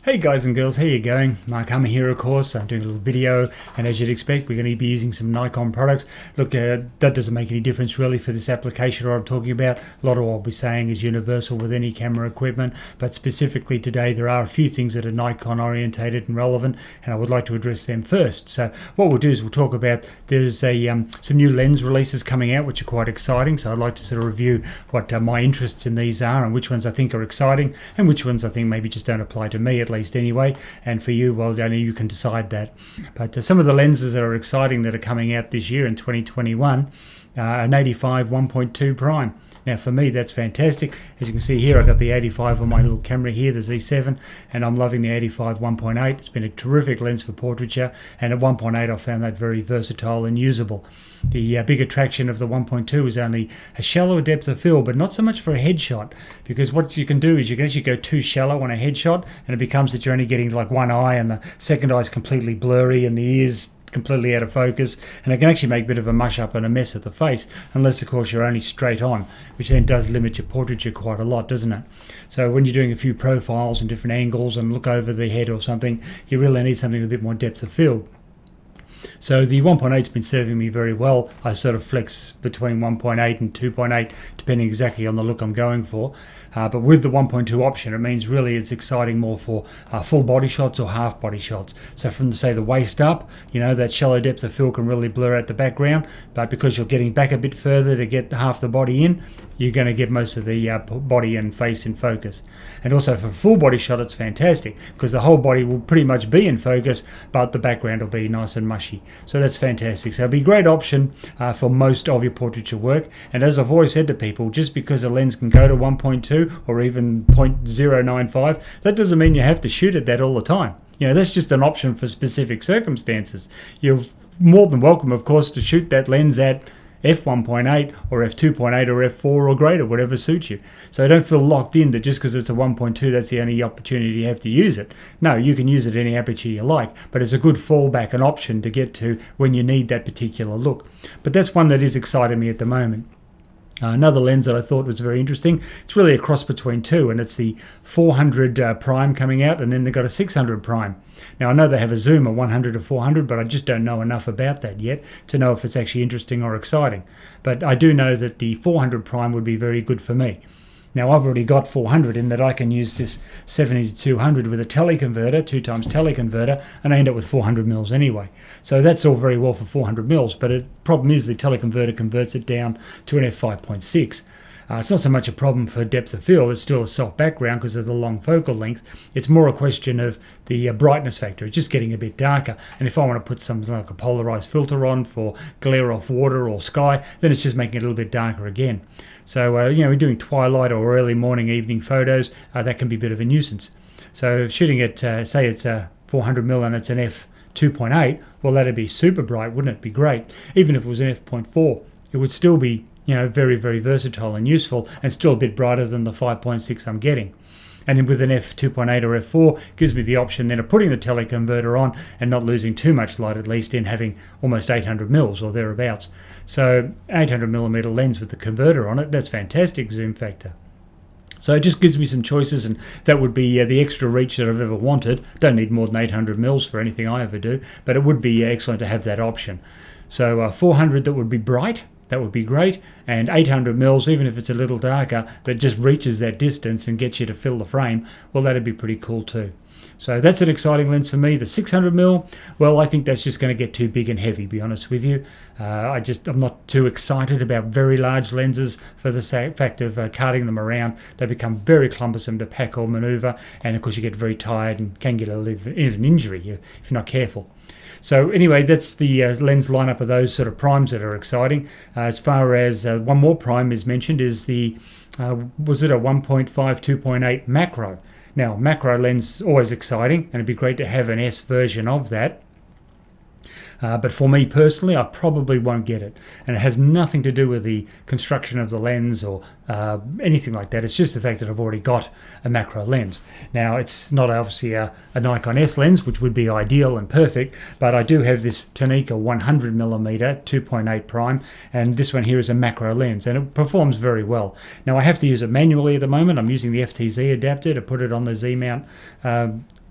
Hey guys and girls, how you going? Mark Hummer here, of course. I'm doing a little video, and as you'd expect, we're going to be using some Nikon products. Look, that doesn't make any difference really for this application or I'm talking about. A lot of what I'll be saying is universal with any camera equipment, but specifically today there are a few things that are Nikon orientated and relevant, and I would like to address them first. So what we'll do is we'll talk about, there's some new lens releases coming out which are quite exciting, so I'd like to sort of review what my interests in these are and which ones I think are exciting and which ones I think maybe just don't apply to me, at least anyway, and for you, well, only you can decide that. But some of the lenses that are exciting that are coming out this year in 2021 an 85 1.2 prime. Now for me that's fantastic. As you can see here, I've got the 85 on my little camera here, the Z7, and I'm loving the 85 1.8. It's been a terrific lens for portraiture, and at 1.8 I found that very versatile and usable. The big attraction of the 1.2 is only a shallower depth of field, but not so much for a headshot, because what you can do is you can actually go too shallow on a headshot and it becomes that you're only getting like one eye and the second eye is completely blurry and the ears completely out of focus, and it can actually make a bit of a mush up and a mess of the face, unless of course you're only straight on, which then does limit your portraiture quite a lot, doesn't it? So when you're doing a few profiles and different angles and look over the head or something, you really need something with a bit more depth of field. So the 1.8's been serving me very well. I sort of flex between 1.8 and 2.8 depending exactly on the look I'm going for. But with the 1.2 option, it means really it's exciting more for full body shots or half body shots. So from, say, the waist up, you know, that shallow depth of field can really blur out the background, but because you're getting back a bit further to get half the body in, you're going to get most of the body and face in focus. And also for full body shot, it's fantastic because the whole body will pretty much be in focus, but the background will be nice and mushy. So that's fantastic. So it'll be a great option for most of your portraiture work. And as I've always said to people, just because a lens can go to 1.2 or even 0.095, that doesn't mean you have to shoot at that all the time. You know, that's just an option for specific circumstances. You're more than welcome, of course, to shoot that lens at f1.8 or f2.8 or f4 or greater, whatever suits you. So don't feel locked in that just because it's a 1.2 that's the only opportunity you have to use it. No, you can use it any aperture you like, but it's a good fallback and option to get to when you need that particular look. But that's one that is exciting me at the moment. Another lens that I thought was very interesting, it's really a cross between two, and it's the 400 prime coming out, and then they've got a 600 prime. Now I know they have a zoom of 100 to 400, but I just don't know enough about that yet to know if it's actually interesting or exciting. But I do know that the 400 prime would be very good for me. Now I've already got 400 in that I can use this 70 to 200 with a teleconverter, 2x teleconverter, and I end up with 400 mils anyway. So that's all very well for 400 mils, but the problem is the teleconverter converts it down to an f5.6. It's not so much a problem for depth of field, it's still a soft background because of the long focal length. It's more a question of the brightness factor. It's just getting a bit darker, and if I want to put something like a polarized filter on for glare off water or sky, then it's just making it a little bit darker again. So you know, we're doing twilight or early morning, evening photos, that can be a bit of a nuisance. So shooting at, say it's a 400mm and it's an f2.8, well that'd be super bright, wouldn't it? Be great. Even if it was an f.4, it would still be, you know, very, very versatile and useful, and still a bit brighter than the 5.6 I'm getting. And then with an f2.8 or f4, gives me the option then of putting the teleconverter on and not losing too much light, at least in having almost 800 mils or thereabouts. So 800mm lens with the converter on it, that's fantastic zoom factor. So it just gives me some choices, and that would be the extra reach that I've ever wanted. Don't need more than 800 mils for anything I ever do, but it would be excellent to have that option. So 400 that would be bright, that would be great, and 800 mils, even if it's a little darker, that just reaches that distance and gets you to fill the frame, well that'd be pretty cool too. So that's an exciting lens for me. The 600mm, well I think that's just going to get too big and heavy, to be honest with you. I'm not too excited about very large lenses for the fact of carting them around. They become very cumbersome to pack or maneuver, and of course you get very tired and can get even injury if you're not careful. So anyway, that's the lens lineup of those sort of primes that are exciting. As far as one more prime is mentioned is the, was it a 1.5 2.8 macro? Now macro lens always exciting, and it'd be great to have an S version of that. But for me personally, I probably won't get it, and it has nothing to do with the construction of the lens or anything like that. It's just the fact that I've already got a macro lens. Now it's not obviously a Nikon S lens, which would be ideal and perfect, but I do have this Tanika 100mm 2.8 prime, and this one here is a macro lens, and it performs very well. Now I have to use it manually at the moment. I'm using the FTZ adapter to put it on the Z mount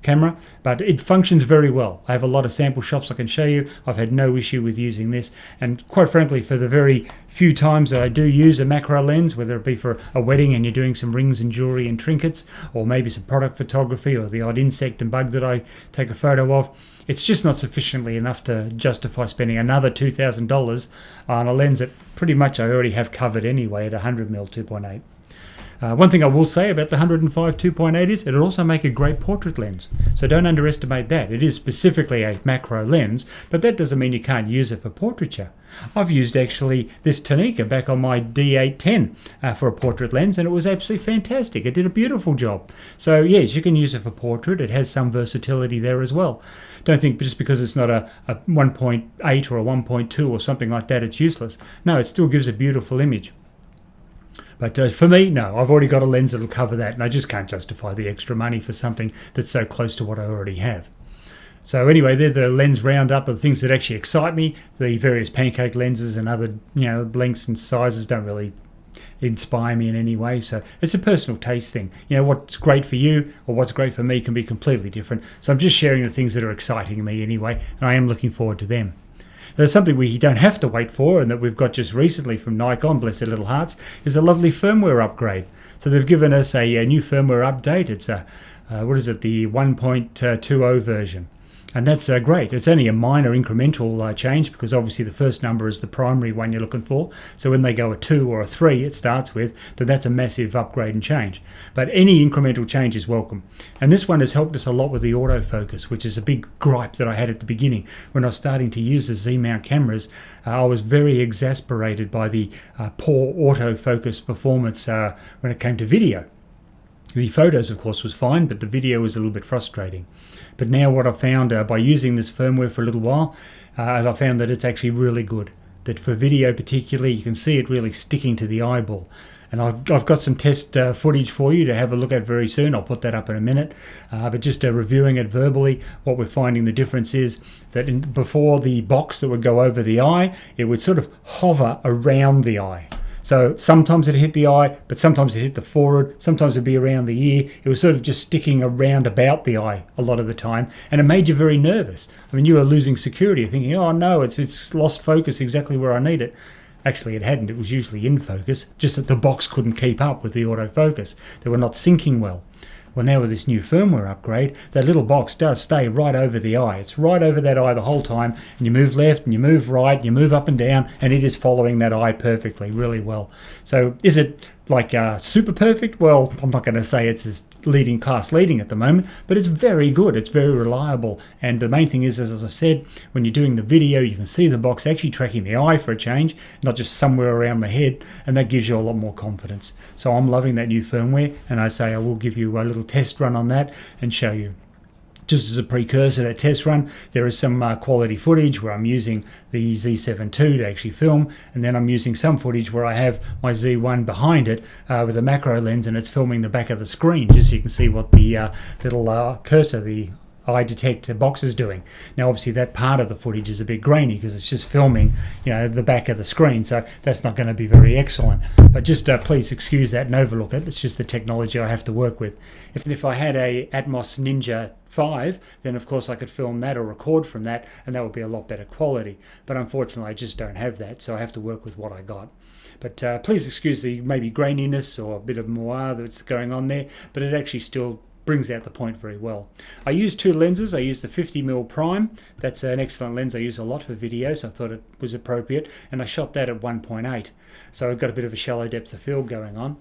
camera, but it functions very well. I have a lot of sample shots I can show you. I've had no issue with using this, and quite frankly, for the very few times that I do use a macro lens, whether it be for a wedding and you're doing some rings and jewelry and trinkets, or maybe some product photography, or the odd insect and bug that I take a photo of, it's just not sufficiently enough to justify spending another $2,000 on a lens that pretty much I already have covered anyway at 100mm 2.8. One thing I will say about the 105 2.8 is it'll also make a great portrait lens. So don't underestimate that. It is specifically a macro lens, but that doesn't mean you can't use it for portraiture. I've used actually this Tanika back on my D810 for a portrait lens, and it was absolutely fantastic. It did a beautiful job. So yes, you can use it for portrait. It has some versatility there as well. Don't think just because it's not a 1.8 or a 1.2 or something like that, it's useless. No, it still gives a beautiful image. But for me, no, I've already got a lens that'll cover that, and I just can't justify the extra money for something that's so close to what I already have. So anyway, they're the lens roundup of things that actually excite me. The various pancake lenses and other, lengths and sizes don't really inspire me in any way. So it's a personal taste thing. What's great for you or what's great for me can be completely different. So I'm just sharing the things that are exciting me anyway, and I am looking forward to them. There's something we don't have to wait for, and that we've got just recently from Nikon, bless their little hearts, is a lovely firmware upgrade. So they've given us a new firmware update. It's the 1.20 version. And that's great. It's only a minor incremental change, because obviously the first number is the primary one you're looking for. So when they go a 2 or a 3 it starts with, then that's a massive upgrade and change. But any incremental change is welcome. And this one has helped us a lot with the autofocus, which is a big gripe that I had at the beginning. When I was starting to use the Z-mount cameras, I was very exasperated by the poor autofocus performance when it came to video. The photos, of course, was fine, but the video was a little bit frustrating. But now what I've found by using this firmware for a little while, I found that it's actually really good. That for video particularly, you can see it really sticking to the eyeball. And I've got some test footage for you to have a look at very soon. I'll put that up in a minute. But just reviewing it verbally, what we're finding the difference is that before the box that would go over the eye, it would sort of hover around the eye. So sometimes it hit the eye, but sometimes it hit the forehead, sometimes it'd be around the ear. It was sort of just sticking around about the eye a lot of the time, and it made you very nervous. I mean, you were losing security, thinking, oh no, it's lost focus exactly where I need it. Actually, it hadn't. It was usually in focus, just that the box couldn't keep up with the autofocus. They were not syncing well. Well, now with this new firmware upgrade, that little box does stay right over the eye. It's right over that eye the whole time, and you move left and you move right and you move up and down, and it is following that eye perfectly, really well. So is it like super perfect? Well, I'm not going to say it's as class leading at the moment, but it's very good. It's very reliable. And the main thing is, as I said, when you're doing the video, you can see the box actually tracking the eye for a change, not just somewhere around the head, and that gives you a lot more confidence. So I'm loving that new firmware, and I say I will give you a little test run on that and show you. Just as a precursor to that test run, there is some quality footage where I'm using the Z7 II to actually film, and then I'm using some footage where I have my Z1 behind it with a macro lens, and it's filming the back of the screen, just so you can see what the little cursor, the eye detect box is doing. Now obviously that part of the footage is a bit grainy because it's just filming the back of the screen, so that's not going to be very excellent. But just please excuse that and overlook it. It's just the technology I have to work with. If I had a Atmos Ninja 5, then of course I could film that or record from that, and that would be a lot better quality. But unfortunately I just don't have that, so I have to work with what I got. But please excuse the maybe graininess or a bit of moire that's going on there, but it actually still brings out the point very well. I use two lenses. I use the 50mm prime. That's an excellent lens I use a lot for video, so I thought it was appropriate, and I shot that at 1.8, so I've got a bit of a shallow depth of field going on.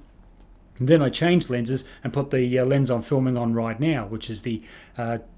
And then I changed lenses and put the lens I'm filming on right now, which is the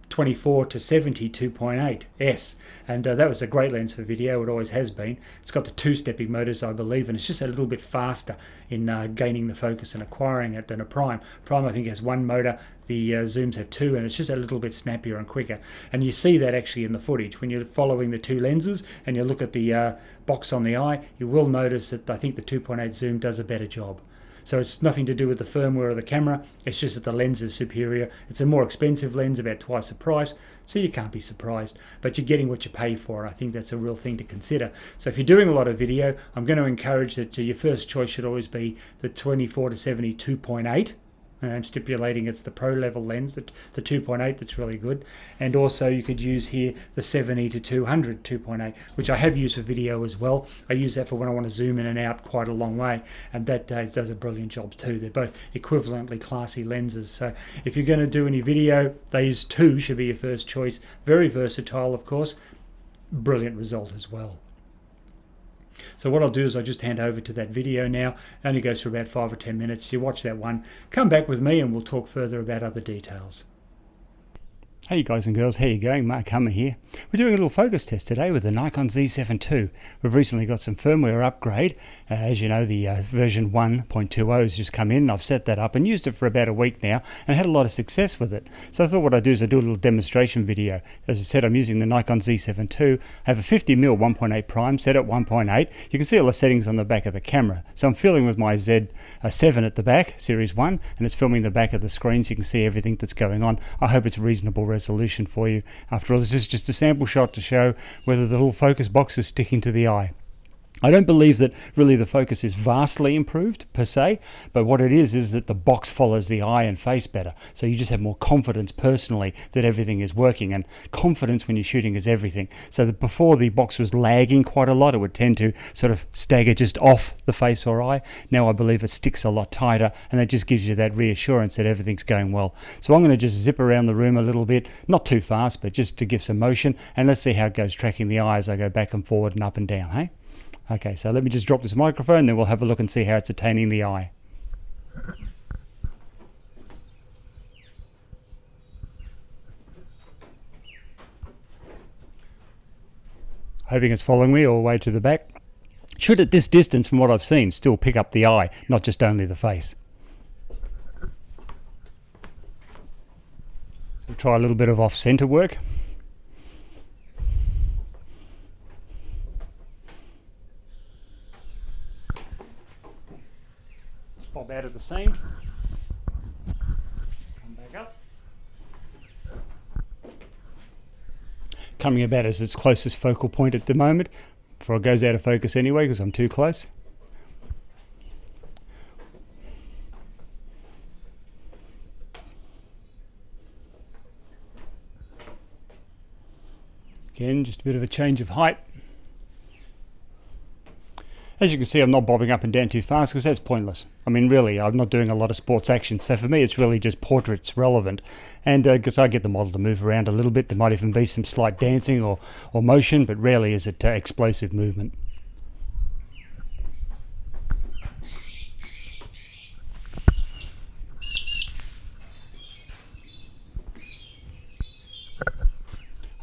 24 to 70 2.8 S, and that was a great lens for video. It always has been. It's got the two-stepping motors, I believe, and it's just a little bit faster in gaining the focus and acquiring it than a prime. Prime I think has one motor, the zooms have two, and it's just a little bit snappier and quicker, and you see that actually in the footage when you're following the two lenses and you look at the box on the eye. You will notice that I think the 2.8 zoom does a better job. So it's nothing to do with the firmware of the camera, it's just that the lens is superior. It's a more expensive lens, about twice the price, so you can't be surprised. But you're getting what you pay for, and I think that's a real thing to consider. So if you're doing a lot of video, I'm going to encourage that your first choice should always be the 24 to 70 2.8. And I'm stipulating it's the pro level lens, the 2.8 that's really good. And also you could use here the 70 to 200 2.8, which I have used for video as well. I use that for when I want to zoom in and out quite a long way, and that does a brilliant job too. They're both equivalently classy lenses. So if you're going to do any video, these two should be your first choice. Very versatile, of course. Brilliant result as well. So what I'll do is I'll just hand over to that video now. It only goes for about 5 or 10 minutes. You watch that one, come back with me and we'll talk further about other details. Hey guys and girls, how you going? Mark Hummer here. We're doing a little focus test today with the Nikon Z7 II. We've recently got some firmware upgrade. As you know, the version 1.20 has just come in. I've set that up and used it for about a week now and had a lot of success with it. So I thought what I'd do is I'd do a little demonstration video. As I said, I'm using the Nikon Z7 II. I have a 50mm 1.8 prime set at 1.8. You can see all the settings on the back of the camera. So I'm filming with my Z7 at the back, Series 1, and it's filming the back of the screen so you can see everything that's going on. I hope it's reasonable resolution for you. After all, this is just a sample shot to show whether the little focus box is sticking to the eye. I don't believe that really the focus is vastly improved per se, but what it is that the box follows the eye and face better. So you just have more confidence personally that everything is working, and confidence when you're shooting is everything. So that before the box was lagging quite a lot, it would tend to sort of stagger just off the face or eye. Now I believe it sticks a lot tighter, and that just gives you that reassurance that everything's going well. So I'm going to just zip around the room a little bit, not too fast, but just to give some motion, and let's see how it goes tracking the eye as I go back and forward and up and down, hey? Okay, so let me just drop this microphone, then we'll have a look and see how it's attaining the eye. Hoping it's following me all the way to the back. Should at this distance, from what I've seen, still pick up the eye, not just only the face. So try a little bit of off-center work. Pop out of the scene, come back up. Coming about as its closest focal point at the moment, before it goes out of focus anyway because I'm too close. Again, just a bit of a change of height. As you can see, I'm not bobbing up and down too fast because that's pointless. I mean, really, I'm not doing a lot of sports action. So for me, it's really just portraits relevant. And because I get the model to move around a little bit, there might even be some slight dancing or motion, but rarely is it explosive movement.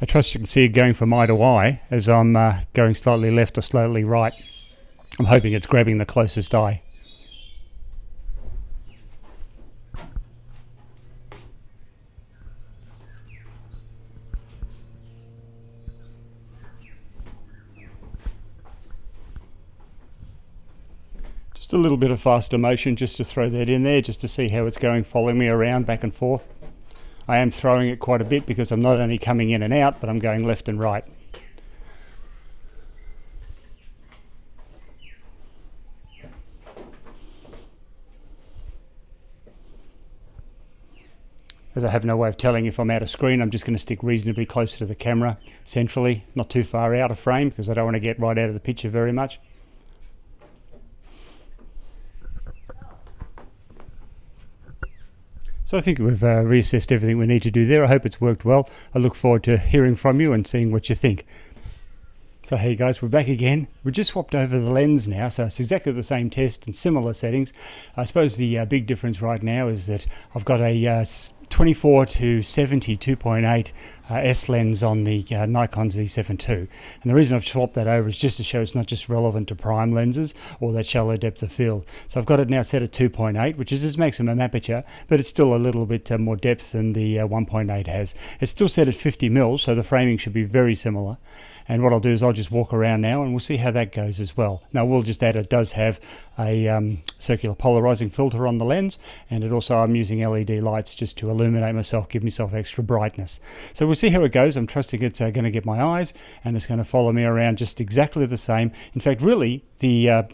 I trust you can see it going from eye to eye as I'm going slightly left or slightly right. I'm hoping it's grabbing the closest eye. Just a little bit of faster motion just to throw that in there, just to see how it's going, following me around back and forth. I am throwing it quite a bit because I'm not only coming in and out, but I'm going left and right. As I have no way of telling if I'm out of screen, I'm just going to stick reasonably close to the camera, centrally, not too far out of frame because I don't want to get right out of the picture very much. So I think we've reassessed everything we need to do there. I hope it's worked well. I look forward to hearing from you and seeing what you think. So hey guys, we're back again. We just swapped over the lens now, so it's exactly the same test and similar settings. I suppose the big difference right now is that I've got a 24 to 70 2.8 S lens on the Nikon Z7 II. And the reason I've swapped that over is just to show it's not just relevant to prime lenses or that shallow depth of field. So I've got it now set at 2.8, which is its maximum aperture, but it's still a little bit more depth than the 1.8 has. It's still set at 50mm, so the framing should be very similar. And what I'll do is I'll just walk around now and we'll see how that goes as well. Now we'll just add it does have a circular polarizing filter on the lens, and it also, I'm using LED lights just to illuminate myself, give myself extra brightness. So we'll see how it goes. I'm trusting it's going to get my eyes and it's going to follow me around just exactly the same. In fact, really, the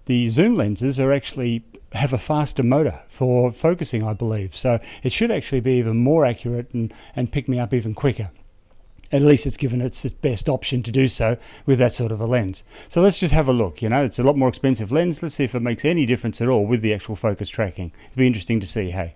the zoom lenses are actually have a faster motor for focusing, I believe. So it should actually be even more accurate and pick me up even quicker. At least it's given its best option to do so with that sort of a lens. So let's just have a look. You know, it's a lot more expensive lens. Let's see if it makes any difference at all with the actual focus tracking. It'll be interesting to see, hey.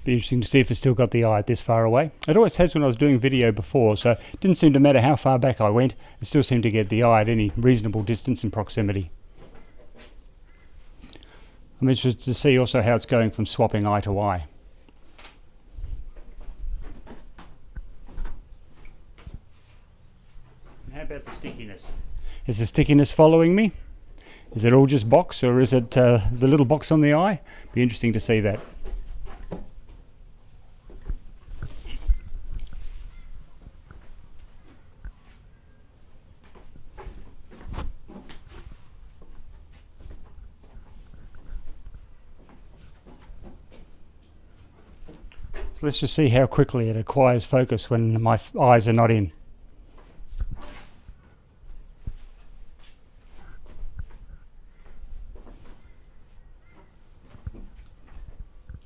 Be interesting to see if it's still got the eye this far away. It always has when I was doing video before, so it didn't seem to matter how far back I went, it still seemed to get the eye at any reasonable distance and proximity. I'm interested to see also how it's going from swapping eye to eye. And how about the stickiness? Is the stickiness following me? Is it all just box, or is it the little box on the eye? Be interesting to see that. So let's just see how quickly it acquires focus when my eyes are not in.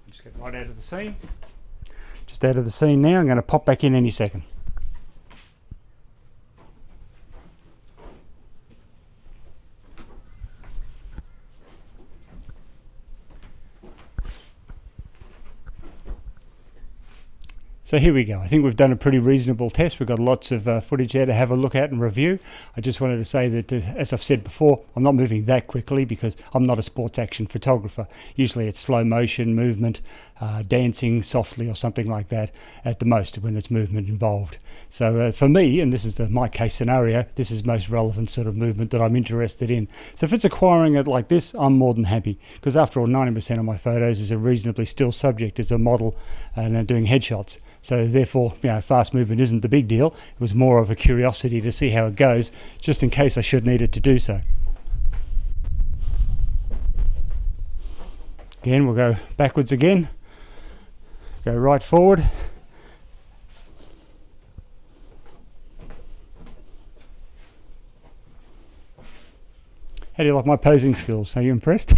Just get right out of the scene. Just out of the scene now. I'm going to pop back in any second. So here we go. I think we've done a pretty reasonable test. We've got lots of footage there to have a look at and review. I just wanted to say that, as I've said before, I'm not moving that quickly because I'm not a sports action photographer. Usually it's slow motion movement, dancing softly or something like that at the most when it's movement involved. So for me, and this is my case scenario, this is most relevant sort of movement that I'm interested in. So if it's acquiring it like this, I'm more than happy, because after all, 90% of my photos is a reasonably still subject as a model and doing headshots. So therefore, you know, fast movement isn't the big deal. It was more of a curiosity to see how it goes, just in case I should need it to do so. Again, we'll go backwards again. Go right forward. How do you like my posing skills? Are you impressed?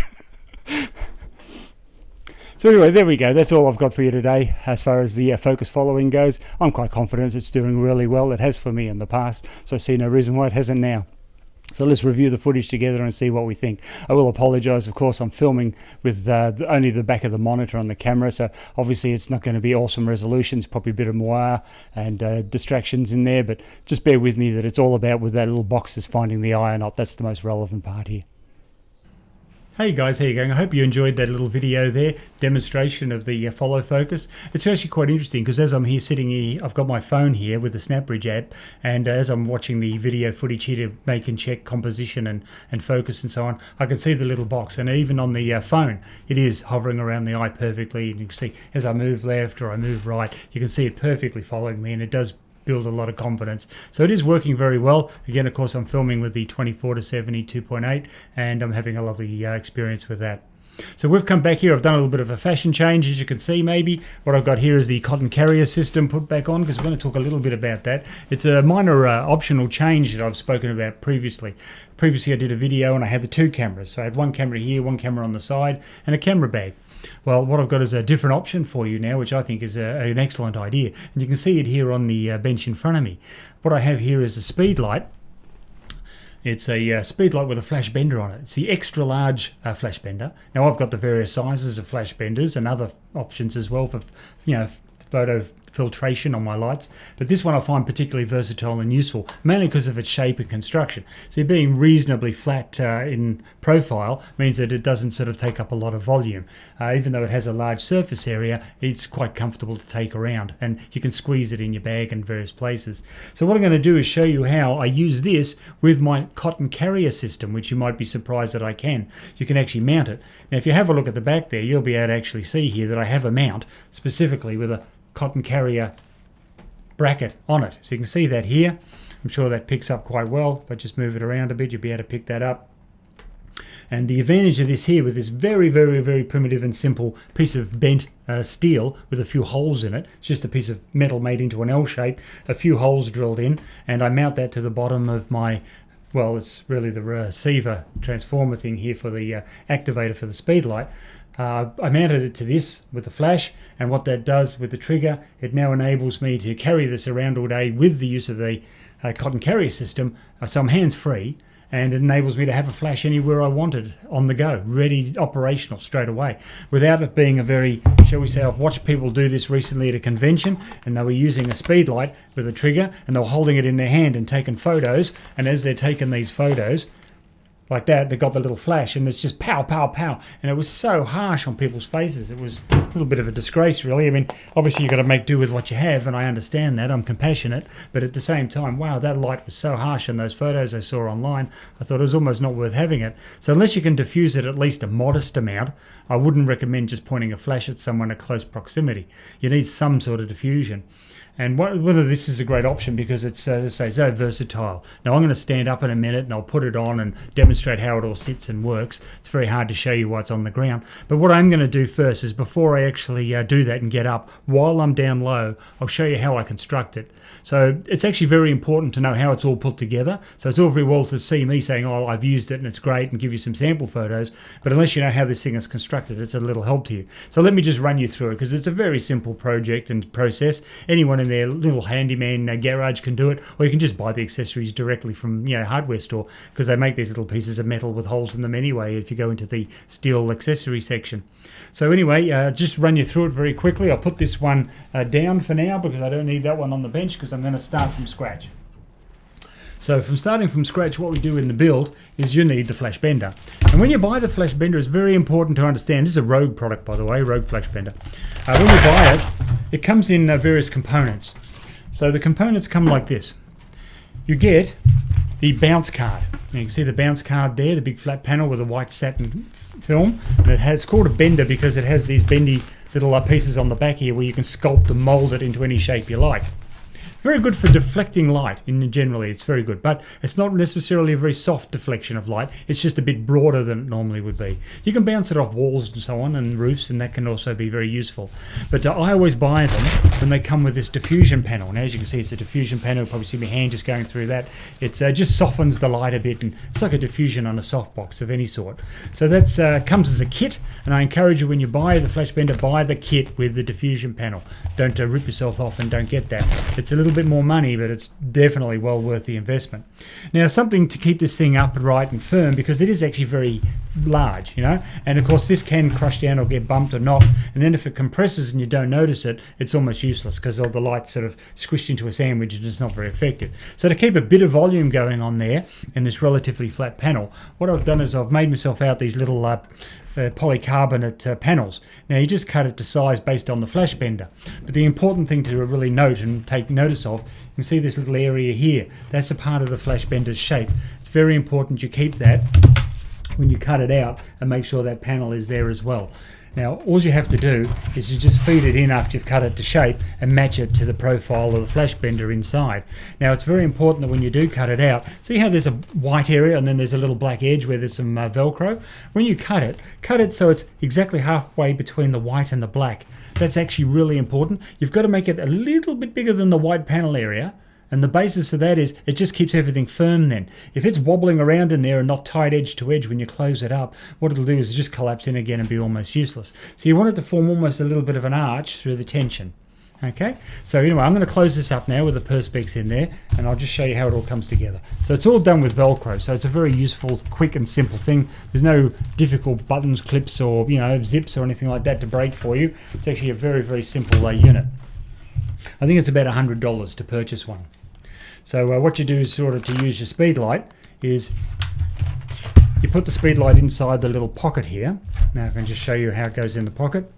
So anyway, there we go. That's all I've got for you today as far as the focus following goes. I'm quite confident it's doing really well. It has for me in the past, so I see no reason why it hasn't now. So let's review the footage together and see what we think. I will apologise, of course, I'm filming with only the back of the monitor on the camera, so obviously it's not going to be awesome resolution. It's probably a bit of moire and distractions in there, but just bear with me that it's all about with that little box is finding the eye or not. That's the most relevant part here. Hey guys, how you going? I hope you enjoyed that little video there, demonstration of the follow focus. It's actually quite interesting because as I'm here sitting here, I've got my phone here with the SnapBridge app, and as I'm watching the video footage here to make and check composition and focus and so on, I can see the little box, and even on the phone it is hovering around the eye perfectly, and you can see as I move left or I move right, you can see it perfectly following me, and it does build a lot of confidence. So it is working very well. Again, of course, I'm filming with the 24-70 2.8 and I'm having a lovely experience with that. So we've come back here. I've done a little bit of a fashion change, as you can see maybe. What I've got here is the cotton carrier system put back on, because we're going to talk a little bit about that. It's a minor optional change that I've spoken about previously. Previously I did a video and I had the two cameras. So I had one camera here, one camera on the side, and a camera bag. Well, what I've got is a different option for you now, which I think is an excellent idea. And you can see it here on the bench in front of me. What I have here is a speed light. It's a speed light with a flash bender on it. It's the extra large flash bender. Now I've got the various sizes of flash benders and other options as well for, you know, photo filtration on my lights, but this one I find particularly versatile and useful, mainly because of its shape and construction. So being reasonably flat in profile means that it doesn't sort of take up a lot of volume. Even though it has a large surface area, it's quite comfortable to take around, and you can squeeze it in your bag in various places. So what I'm going to do is show you how I use this with my cotton carrier system, which you might be surprised that I can. You can actually mount it. Now if you have a look at the back there, you'll be able to actually see here that I have a mount specifically with a cotton carrier bracket on it. So you can see that here. I'm sure that picks up quite well. If I just move it around a bit, you'll be able to pick that up. And the advantage of this here with this very, very, very primitive and simple piece of bent steel with a few holes in it, it's just a piece of metal made into an L shape, a few holes drilled in, and I mount that to the bottom of my, well, it's really the receiver transformer thing here for the activator for the speed light. I mounted it to this with the flash, and what that does with the trigger, it now enables me to carry this around all day with the use of the cotton carrier system, so I'm hands-free, and it enables me to have a flash anywhere I wanted on the go, ready, operational straight away, without it being a very, shall we say, I've watched people do this recently at a convention, and they were using a speed light with a trigger, and they were holding it in their hand and taking photos, and as they're taking these photos, like that, they got the little flash, and it's just pow, pow, pow, and it was so harsh on people's faces. It was a little bit of a disgrace, really. I mean, obviously you've got to make do with what you have, and I understand that. I'm compassionate, but at the same time, wow, that light was so harsh in those photos I saw online. I thought it was almost not worth having it. So unless you can diffuse it at least a modest amount, I wouldn't recommend just pointing a flash at someone at close proximity. You need some sort of diffusion. And whether this is a great option because it's, as I say, so versatile. Now I'm going to stand up in a minute and I'll put it on and demonstrate how it all sits and works. It's very hard to show you what's on the ground. But what I'm going to do first is before I actually do that and get up, while I'm down low, I'll show you how I construct it. So it's actually very important to know how it's all put together. So it's all very well to see me saying, oh, I've used it and it's great, and give you some sample photos. But unless you know how this thing is constructed, it's a little help to you. So let me just run you through it, because it's a very simple project and process. Anyone in their little handyman garage can do it, or you can just buy the accessories directly from hardware store, because they make these little pieces of metal with holes in them anyway if you go into the steel accessory section. So anyway, just run you through it very quickly. I'll put this one down for now because I don't need that one on the bench, because I'm going to start from scratch. So from starting from scratch, what we do in the build is you need the flash bender. And when you buy the flash bender, it's very important to understand, this is a Rogue product by the way, Rogue flash bender. When you buy it, it comes in various components. So the components come like this. You get the bounce card. Now you can see the bounce card there, the big flat panel with a white satin film. And it's called a bender because it has these bendy little pieces on the back here where you can sculpt and mold it into any shape you like. Very good for deflecting light, generally it's very good, but it's not necessarily a very soft deflection of light, it's just a bit broader than it normally would be. You can bounce it off walls and so on, and roofs, and that can also be very useful. But I always buy them when they come with this diffusion panel. Now as you can see, it's a diffusion panel, you'll probably see my hand just going through that. It just softens the light a bit, and it's like a diffusion on a softbox of any sort. So that comes as a kit, and I encourage you when you buy the flash bender, buy the kit with the diffusion panel. Don't rip yourself off and don't get that. It's a little bit more money, but it's definitely well worth the investment. Now something to keep this thing upright and firm, because it is actually very large, and of course this can crush down or get bumped or knocked, and then if it compresses and you don't notice it, it's almost useless because all the light's sort of squished into a sandwich and it's not very effective. So to keep a bit of volume going on there in this relatively flat panel, what I've done is I've made myself out these little polycarbonate panels. Now you just cut it to size based on the flash bender, but the important thing to really note and take notice of, you can see this little area here, that's a part of the flash bender's shape. It's very important you keep that when you cut it out and make sure that panel is there as well. Now all you have to do is you just feed it in after you've cut it to shape and match it to the profile of the flash bender inside. Now it's very important that when you do cut it out, see how there's a white area and then there's a little black edge where there's some Velcro? When you cut it so it's exactly halfway between the white and the black. That's actually really important. You've got to make it a little bit bigger than the white panel area, and the basis of that is it just keeps everything firm then. If it's wobbling around in there and not tied edge to edge when you close it up, what it'll do is just collapse in again and be almost useless. So you want it to form almost a little bit of an arch through the tension. Okay, so anyway, I'm going to close this up now with the perspex in there, and I'll just show you how it all comes together. So it's all done with Velcro, so it's a very useful, quick and simple thing. There's no difficult buttons, clips, or zips or anything like that to break for you. It's actually a very, very simple unit. I think it's about $100 to purchase one. So what you do is sort of to use your speed light is you put the speed light inside the little pocket here. Now I can just show you how it goes in the pocket.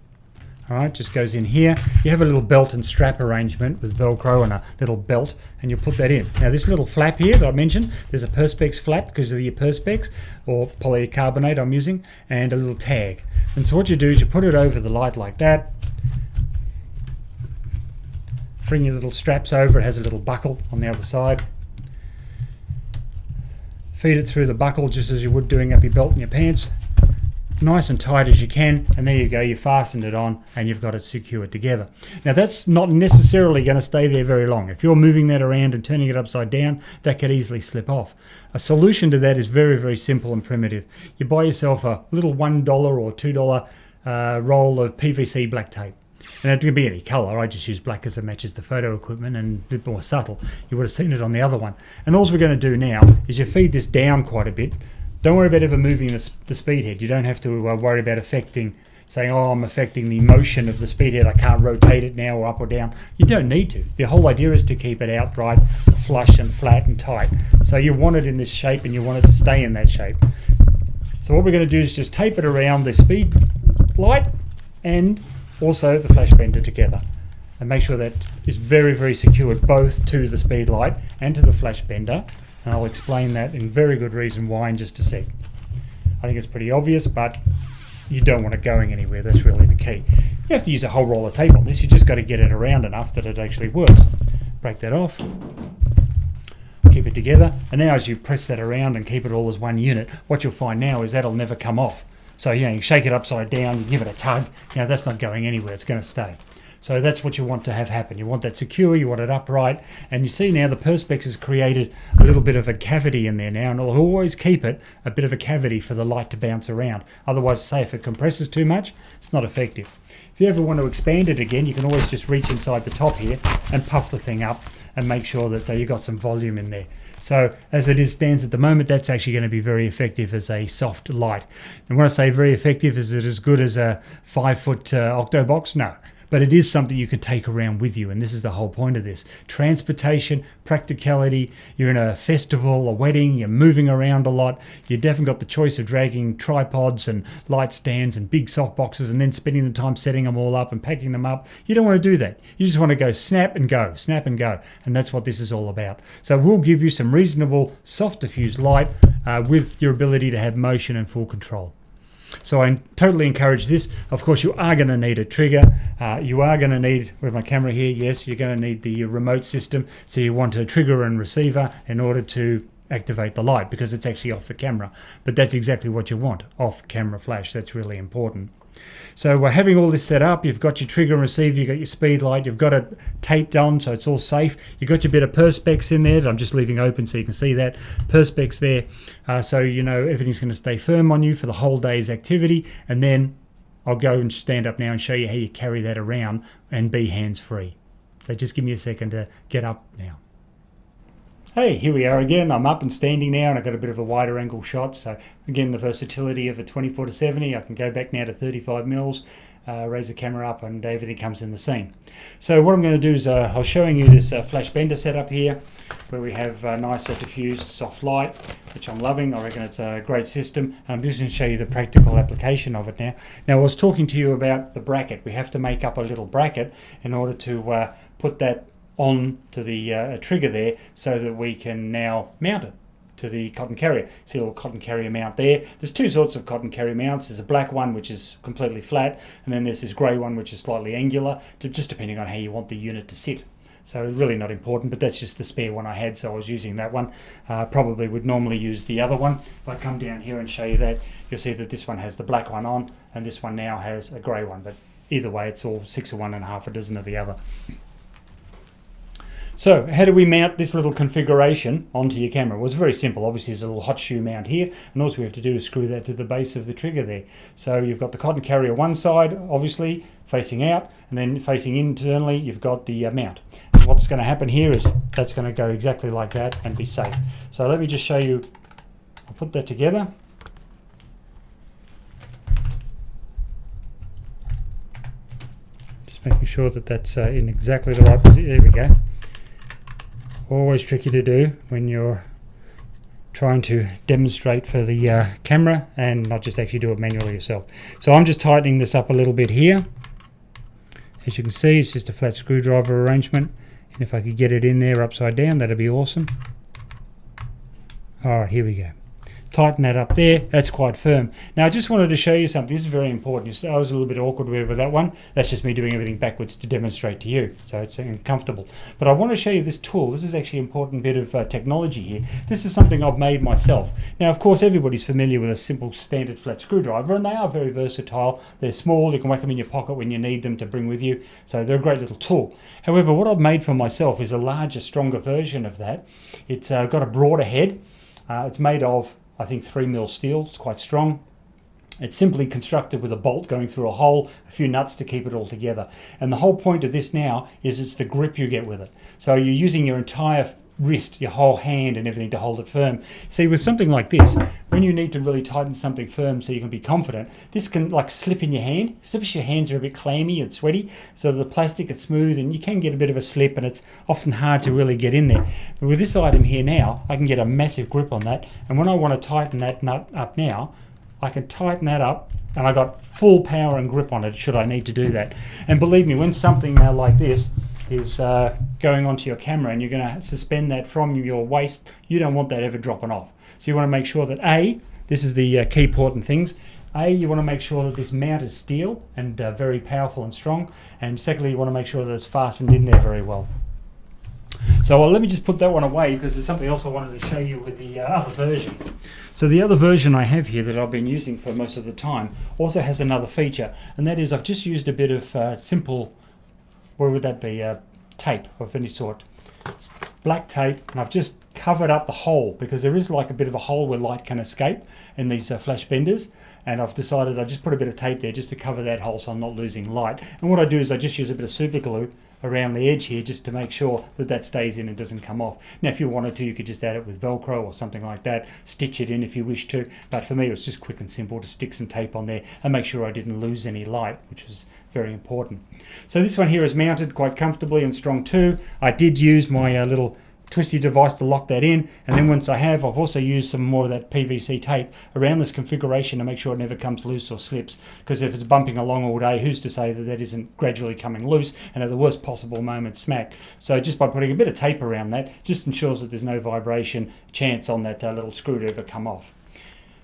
Alright, just goes in here. You have a little belt and strap arrangement with Velcro and a little belt, and you put that in. Now this little flap here that I mentioned, there's a Perspex flap because of your Perspex, or polycarbonate I'm using, and a little tag. And so what you do is you put it over the light like that, bring your little straps over, it has a little buckle on the other side. Feed it through the buckle just as you would doing up your belt and your pants. Nice and tight as you can, and there you go, you fastened it on and you've got it secured together. Now that's not necessarily going to stay there very long. If you're moving that around and turning it upside down, that could easily slip off. A solution to that is very, very simple and primitive. You buy yourself a little $1 or $2 roll of PVC black tape. And it can be any colour. I just use black because it matches the photo equipment and a bit more subtle. You would have seen it on the other one. And all we're going to do now is you feed this down quite a bit. Don't worry about ever moving the speed head. You don't have to worry about saying, oh, I'm affecting the motion of the speed head. I can't rotate it now or up or down. You don't need to. The whole idea is to keep it outright, flush and flat and tight. So you want it in this shape and you want it to stay in that shape. So what we're going to do is just tape it around the speed light and also the flash bender together. And make sure that is very, very secured both to the speed light and to the flash bender. And I'll explain that in very good reason why in just a sec. I think it's pretty obvious, but you don't want it going anywhere. That's really the key. You have to use a whole roll of tape on this. You just got to get it around enough that it actually works. Break that off. Keep it together. And now as you press that around and keep it all as one unit, what you'll find now is that'll never come off. So you shake it upside down, you give it a tug. That's not going anywhere. It's going to stay. So that's what you want to have happen. You want that secure, you want it upright, and you see now the Perspex has created a little bit of a cavity in there now, and it'll always keep it a bit of a cavity for the light to bounce around. Otherwise, say if it compresses too much, it's not effective. If you ever want to expand it again, you can always just reach inside the top here and puff the thing up and make sure that you've got some volume in there. So as it stands at the moment, that's actually going to be very effective as a soft light. And when I say very effective, is it as good as a 5-foot Octobox? No. But it is something you can take around with you, and this is the whole point of this. Transportation, practicality, you're in a festival, a wedding, you're moving around a lot, you definitely got the choice of dragging tripods and light stands and big soft boxes and then spending the time setting them all up and packing them up. You don't want to do that. You just want to go snap and go, and that's what this is all about. So we'll give you some reasonable soft diffused light with your ability to have motion and full control. So I totally encourage this. Of course, you are going to need a trigger. You are going to need, with my camera here, yes, you're going to need the remote system. So you want a trigger and receiver in order to activate the light because it's actually off the camera. But that's exactly what you want, off camera flash. That's really important. So we're having all this set up. You've got your trigger and receiver, you've got your speed light, you've got it taped on so it's all safe. You've got your bit of Perspex in there that I'm just leaving open so you can see that. Perspex there, so you know everything's going to stay firm on you for the whole day's activity. And then I'll go and stand up now and show you how you carry that around and be hands-free. So just give me a second to get up now. Hey, here we are again. I'm up and standing now and I've got a bit of a wider angle shot. So again, the versatility of a 24-70. I can go back now to 35 mils, raise the camera up and everything comes in the scene. So what I'm going to do is I was showing you this flash bender setup here where we have nice diffused soft light, which I'm loving. I reckon it's a great system. And I'm just going to show you the practical application of it now. Now I was talking to you about the bracket. We have to make up a little bracket in order to put that on to the trigger there so that we can now mount it to the cotton carrier. See a little cotton carrier mount there. There's two sorts of cotton carrier mounts. There's a black one which is completely flat, and then there's this grey one which is slightly angular, just depending on how you want the unit to sit. So it's really not important, but that's just the spare one I had, so I was using that one. Probably would normally use the other one. If I come down here and show you that, you'll see that this one has the black one on and this one now has a grey one, but either way it's all 6 of one and half a dozen of the other. So how do we mount this little configuration onto your camera? Well, it's very simple. Obviously there's a little hot shoe mount here, and all we have to do is screw that to the base of the trigger there. So you've got the cotton carrier one side, obviously, facing out, and then facing internally you've got the mount. And what's going to happen here is that's going to go exactly like that and be safe. So let me just show you. I'll put that together. making sure that that's in exactly the right position. There we go. Always tricky to do when you're trying to demonstrate for the camera and not just actually do it manually yourself. So I'm just tightening this up a little bit here. As you can see, it's just a flat screwdriver arrangement, and if I could get it in there upside down, that'd be awesome. Alright, here we go. Tighten that up there. That's quite firm. Now I just wanted to show you something. This is very important. You see, I was a little bit awkward with that one. That's just me doing everything backwards to demonstrate to you, so it's uncomfortable. But I want to show you this tool. This is actually an important bit of technology here. This is something I've made myself. Now of course everybody's familiar with a simple standard flat screwdriver, and they are very versatile. They're small. You can whack them in your pocket when you need them to bring with you, so they're a great little tool. However, what I've made for myself is a larger, stronger version of that. It's got a broader head. It's made of, I think, 3mm steel. It's quite strong. It's simply constructed with a bolt going through a hole, a few nuts to keep it all together. And the whole point of this now is it's the grip you get with it. So you're using your entire wrist, your whole hand and everything to hold it firm. See, with something like this, when you need to really tighten something firm so you can be confident, this can like slip in your hand, especially your hands are a bit clammy and sweaty, so the plastic is smooth and you can get a bit of a slip, and it's often hard to really get in there. But with this item here now, I can get a massive grip on that, and when I want to tighten that nut up now, I can tighten that up and I got full power and grip on it should I need to do that. And believe me, when something like this is going onto your camera and you're going to suspend that from your waist, you don't want that ever dropping off. So you want to make sure that this is the key important things. You want to make sure that this mount is steel and very powerful and strong, and secondly you want to make sure that it's fastened in there very well. So let me just put that one away because there's something else I wanted to show you with the other version. So the other version I have here that I've been using for most of the time also has another feature, and that is I've just used a bit of simple, where would that be, tape of any sort, black tape, and I've just covered up the hole because there is like a bit of a hole where light can escape in these flash benders, and I've decided I just put a bit of tape there just to cover that hole so I'm not losing light. And what I do is I just use a bit of super glue around the edge here just to make sure that that stays in and doesn't come off. Now if you wanted to, you could just add it with Velcro or something like that, stitch it in if you wish to, but for me it was just quick and simple to stick some tape on there and make sure I didn't lose any light, which was very important. So this one here is mounted quite comfortably and strong too. I did use my little twisty device to lock that in, and then once I've also used some more of that PVC tape around this configuration to make sure it never comes loose or slips, because if it's bumping along all day, who's to say that that isn't gradually coming loose and at the worst possible moment smack. So just by putting a bit of tape around that just ensures that there's no vibration chance on that little screw to ever come off.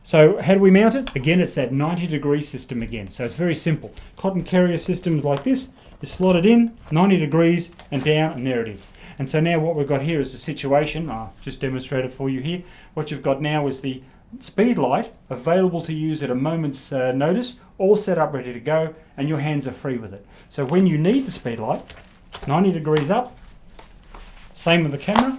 So how do we mount it? Again, it's that 90-degree system again. So it's very simple. Cotton carrier systems like this, you slot it in 90 degrees and down, and there it is. And so now what we've got here is the situation. I'll just demonstrate it for you here. What you've got now is the speed light available to use at a moment's notice, all set up ready to go, and your hands are free with it. So when you need the speed light, 90 degrees up, same with the camera,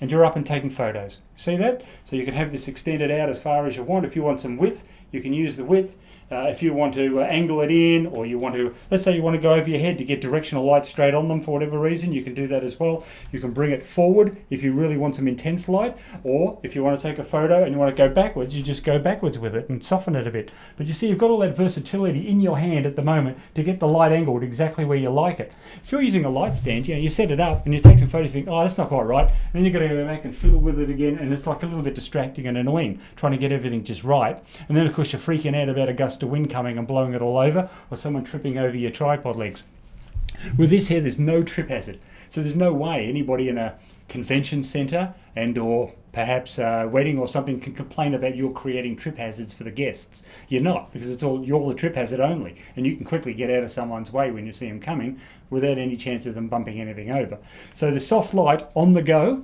and you're up and taking photos. See that? So you can have this extended out as far as you want. If you want some width, you can use the width. If you want to angle it in, or you want to, let's say you want to go over your head to get directional light straight on them for whatever reason, you can do that as well. You can bring it forward if you really want some intense light, or if you want to take a photo and you want to go backwards, you just go backwards with it and soften it a bit. But you see, you've got all that versatility in your hand at the moment to get the light angled exactly where you like it. If you're using a light stand, you set it up and you take some photos and think, oh, that's not quite right, and then you've got to go back and fiddle with it again, and it's like a little bit distracting and annoying trying to get everything just right. And then of course you're freaking out about a gust of wind coming and blowing it all over, or someone tripping over your tripod legs. With this here, there's no trip hazard, so there's no way anybody in a convention centre and or perhaps a wedding or something can complain about you creating trip hazards for the guests. You're not, because you're the trip hazard only, and you can quickly get out of someone's way when you see them coming without any chance of them bumping anything over. So the soft light on the go,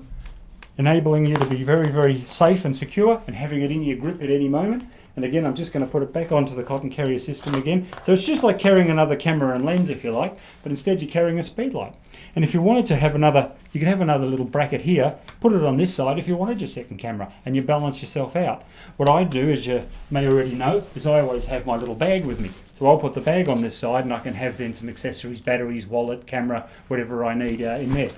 enabling you to be very, very safe and secure and having it in your grip at any moment. And again, I'm just going to put it back onto the cotton carrier system again. So it's just like carrying another camera and lens, if you like, but instead you're carrying a speed light. And if you wanted to have another, you can have another little bracket here, put it on this side if you wanted your second camera, and you balance yourself out. What I do, as you may already know, is I always have my little bag with me. So I'll put the bag on this side and I can have then some accessories, batteries, wallet, camera, whatever I need in there.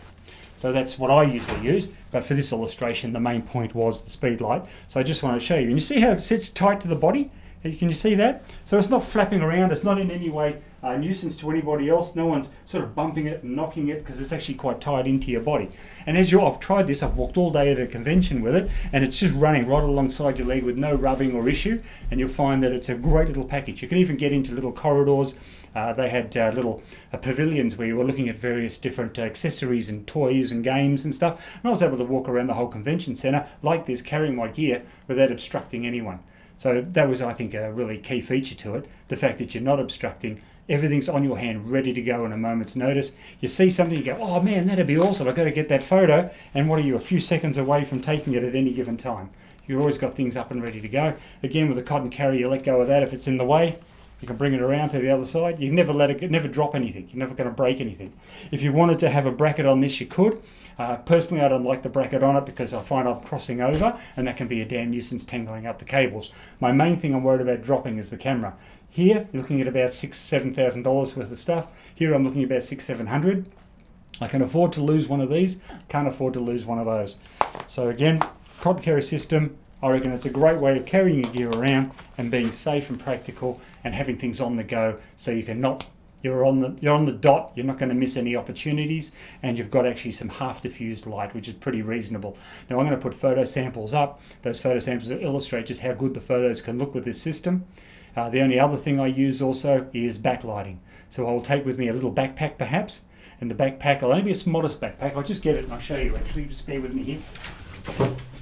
So that's what I usually use, but for this illustration the main point was the speed light. So I just want to show you, and you see how it sits tight to the body? Can you see that? So it's not flapping around, it's not in any way a nuisance to anybody else. No one's sort of bumping it and knocking it because it's actually quite tied into your body. And I've tried this, I've walked all day at a convention with it, and it's just running right alongside your leg with no rubbing or issue, and you'll find that it's a great little package. You can even get into little corridors. They had little pavilions where you were looking at various different accessories and toys and games and stuff, and I was able to walk around the whole convention centre like this, carrying my gear without obstructing anyone. So that was, I think, a really key feature to it, the fact that you're not obstructing. Everything's on your hand, ready to go in a moment's notice. You see something, you go, oh man, that'd be awesome, I've got to get that photo. And what are you, a few seconds away from taking it at any given time? You've always got things up and ready to go. Again, with a cotton carry, you let go of that if it's in the way. You can bring it around to the other side. You never never drop anything. You're never going to break anything. If you wanted to have a bracket on this, you could. Personally, I don't like the bracket on it because I find I'm crossing over, and that can be a damn nuisance tangling up the cables. My main thing I'm worried about dropping is the camera. Here, you're looking at about $6,000-7,000 worth of stuff. Here, I'm looking at about $600-700. I can afford to lose one of these. Can't afford to lose one of those. So again, cotton carry system. I reckon it's a great way of carrying your gear around and being safe and practical and having things on the go, so you can not, you're on the dot, you're not going to miss any opportunities, and you've got actually some half diffused light, which is pretty reasonable. Now I'm going to put photo samples up. Those photo samples illustrate just how good the photos can look with this system. The only other thing I use also is backlighting. So I'll take with me a little backpack perhaps, and the backpack will only be a modest backpack. I'll just get it and I'll show you actually, just bear with me here.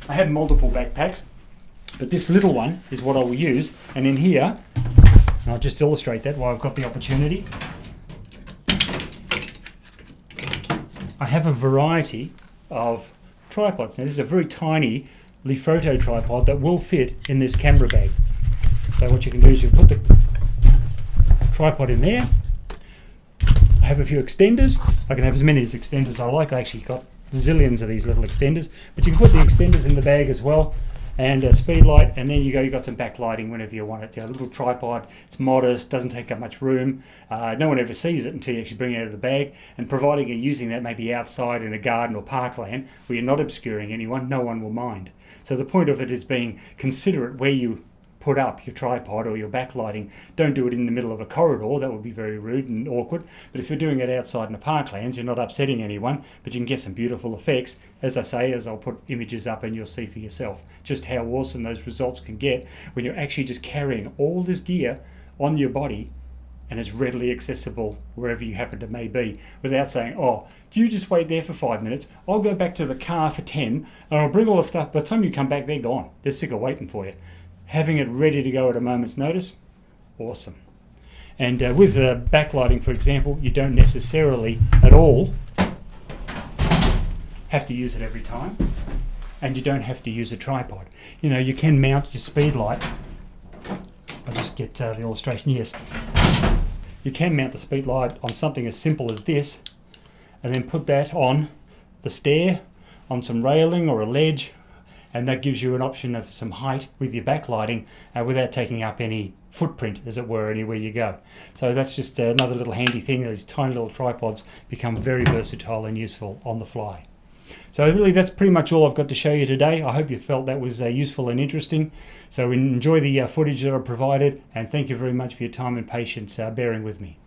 I have multiple backpacks, but this little one is what I will use, and in here, and I'll just illustrate that while I've got the opportunity. I have a variety of tripods. Now this is a very tiny photo tripod that will fit in this camera bag. So what you can do is you put the tripod in there. I have a few extenders. I can have as many extenders as I like. I actually got zillions of these little extenders, but you can put the extenders in the bag as well, and a speed light, and then you got some backlighting whenever you want it. You know, a little tripod, it's modest, doesn't take up much room. No one ever sees it until you actually bring it out of the bag, and providing you're using that maybe outside in a garden or parkland where you're not obscuring anyone, no one will mind. So the point of it is being considerate where you put up your tripod or your backlighting. Don't do it in the middle of a corridor, that would be very rude and awkward. But if you're doing it outside in the parklands, you're not upsetting anyone, but you can get some beautiful effects. As I say, as I'll put images up and you'll see for yourself just how awesome those results can get when you're actually just carrying all this gear on your body and it's readily accessible wherever you happen to may be, without saying, oh, do you just wait there for 5 minutes? I'll go back to the car for 10 and I'll bring all the stuff. By the time you come back, they're gone. They're sick of waiting for you. Having it ready to go at a moment's notice, awesome. And with backlighting, for example, you don't necessarily at all have to use it every time, and you don't have to use a tripod. You know, you can mount your speed light. I'll just get the illustration. Yes, you can mount the speed light on something as simple as this, and then put that on the stair, on some railing or a ledge, and that gives you an option of some height with your backlighting without taking up any footprint, as it were, anywhere you go. So that's just another little handy thing. These tiny little tripods become very versatile and useful on the fly. So really that's pretty much all I've got to show you today. I hope you felt that was useful and interesting. So enjoy the footage that I provided, and thank you very much for your time and patience bearing with me.